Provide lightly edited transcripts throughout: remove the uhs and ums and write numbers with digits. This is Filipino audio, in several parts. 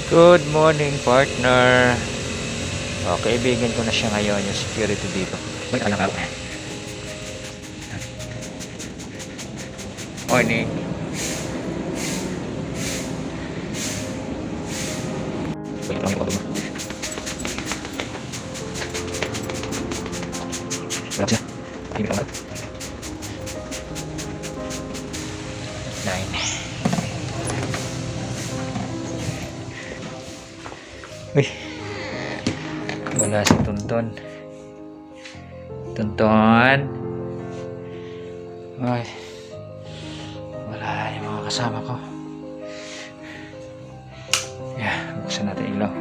Good morning, partner. O, kaibigan ko na siya ngayon, yung security dito. May alam ako. Morning. Wait lang yung auto mo. Wala siya. Hindi lang natin. 9. Uy, wala si Tonton. Tonton. Ay, wala yung mga kasama ko. Yeah, buksan natin ilaw.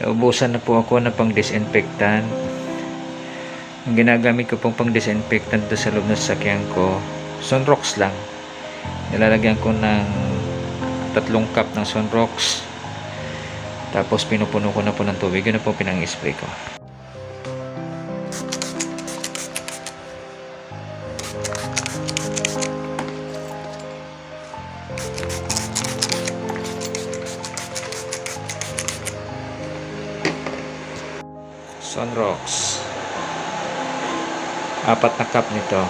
Naubusan na po ako ng pang-disinfectant. Ang ginagamit ko pong pang-disinfectant doon sa loob ng sasakyan ko, Sunrox lang. Nilalagyan ko ng 3 cup ng Sunrox. Tapos pinupuno ko na po ng tubig. Yun na po pinang-spray ko. Sunrox. 4 na cup nito.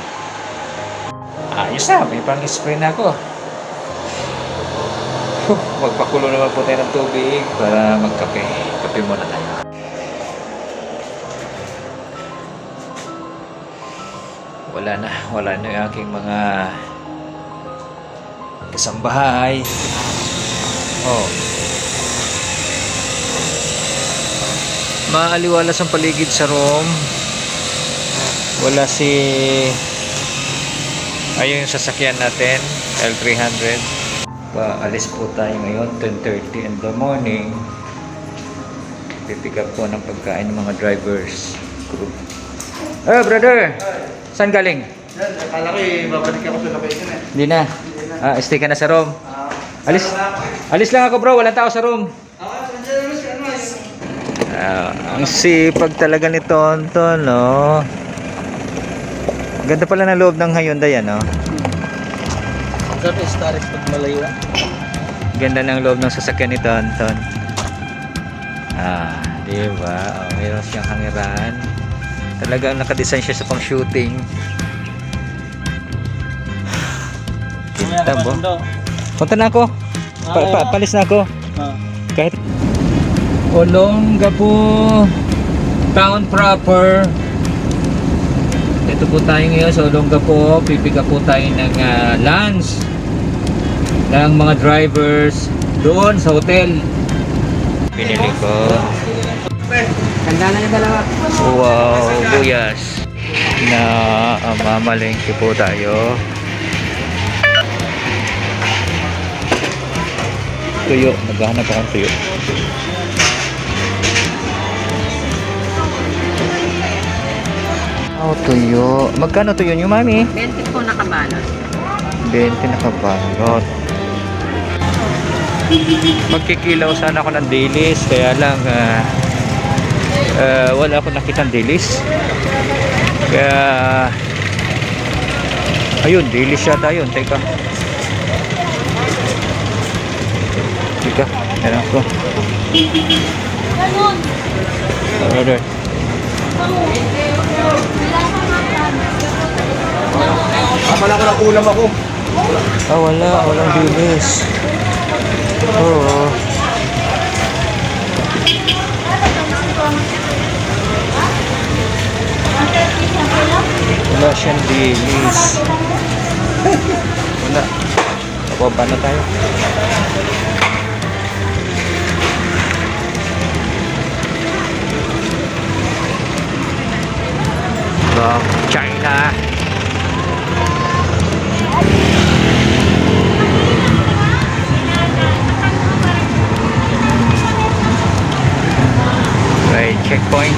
Ayos na, may pang-spray na ako. Magpakulo naman po tayo ng tubig para magkape. Kape muna tayo. Wala na yung aking mga kasambahay. Oh. Maaliwalas ang paligid sa room. Wala si ayun yung sasakyan natin, L300. Paalis po tayo ngayon, 10:30 in the morning. Pipick up po ng pagkain ng mga drivers. Crew. Brother! Saan galing? Akala ko babalik ako sa location eh. Hindi na. Stay ka na sa room. Alis lang ako bro, walang tao sa room. Ang sipag talaga ni Tonton, no? Ganda pala ng loob ng Hyundai, no? Sabi, Starex pag malayo. Ganda ng loob ng sasakyan ni Tonton. Diba? Mayroon siyang hangiran. Talagang nakadesign siya sa pang-shooting. Kita mo? Punta na ako. Palis na ako. Kahit Olongapo Town proper. Ito po tayo ngayon sa Olongapo. Pipick up po tayo ng lunch ng mga drivers doon sa hotel. Pinili ko. Ganda na yung dalawa. Wow, buyas. Na mamalengke po tayo. Tuyo, naghahanap akong tuyo. Tuyo. Magkano tuyo niyo, mami? 20 po nakabalot. 20 nakabalot. Magkikilaw sana ako ng dilis, kaya lang wala akong nakitang dilis. Kaya ayun, dilis yata yun. Teka, yan ako. Order. Akala ko na kulam ako. Walang dilis. Oo. Wala siyang dilis. Wala. Napaba na tayo. From China. Right, checkpoint.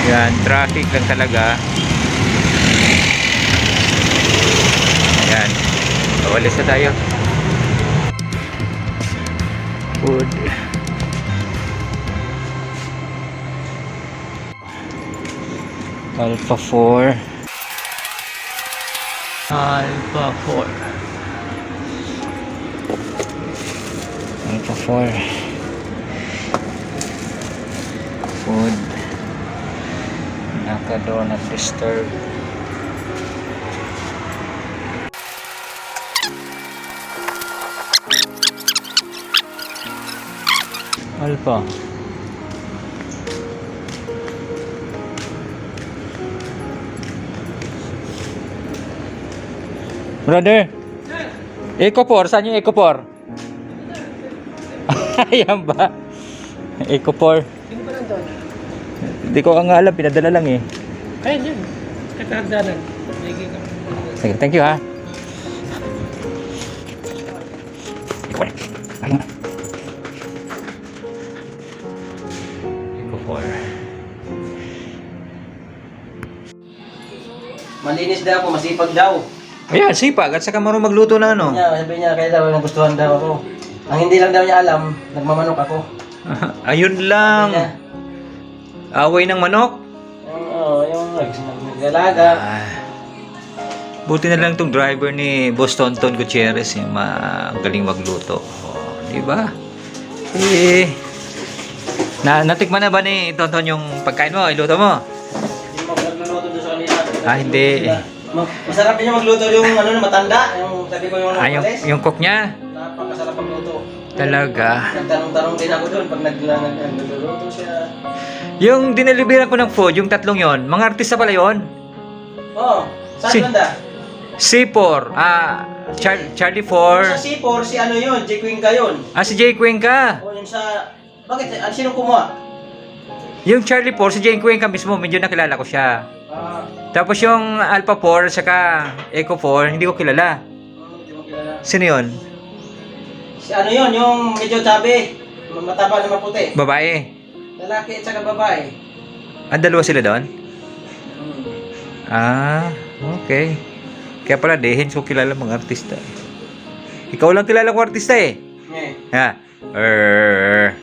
Yan, traffic lang talaga. Ayan. alis na tayo. Food. Alpha 4. Alpha 4. Alpha 4. Food. Naka-do not disturb. Alpha. Brother. Eco 4, saan yung Eco 4? Ayan ba? Eco 4. Sino ba nandun? Hindi ko nga alam, pinadala lang eh. Ayun yun. Katagdanan. Sige, thank you ha. Eco 4. Malinis daw ako, masipag daw. Ayan, sipag at saka marunong magluto na ano. Sabi niya, kaya daw nagustuhan daw ako. Ang hindi lang daw niya alam, nagmamanok ako. Ayun Sabi lang. niya, Away ng manok. yung naggalaga. Buti na lang tong driver ni Boss Tonton Gutierrez, eh, magaling magluto. Oh, di ba? Eh, natikman na ba ni Tonton yung pagkain mo, iluto mo? Hindi mo nagluluto doon sa kanila. Ah, hindi. Masarap niya magluto yung ano na matanda. Yung sabi ko yung Yung cook niya? napakasarap magluto. Talaga. Nagtanong-tanong din ako doon pag nagluluto siya. Yung dineliveran ko ng food, yung tatlong yon, mga artista pala yon. Oh, saan banda? C4, Charlie Sa 4. C4, si ano yun? J. Cuenca yun. Si Jay Cuenca. O yun sa... Bakit? Sinong kumuha? Yung Charlie 4, si Jay Cuenca mismo, medyo nakilala ko siya. Tapos yung Alpha 4, saka Echo 4, hindi ko kilala. Hindi mo kilala. Sino yun? Si ano yun? Yung medyo tabi. Mataba na maputi. Babae. Lalaki at saka babae. Ang dalawa sila doon? Okay. Kaya pala, dehin ko kilala mga artista. Ikaw lang kilala ko artista eh. Eh. Ha?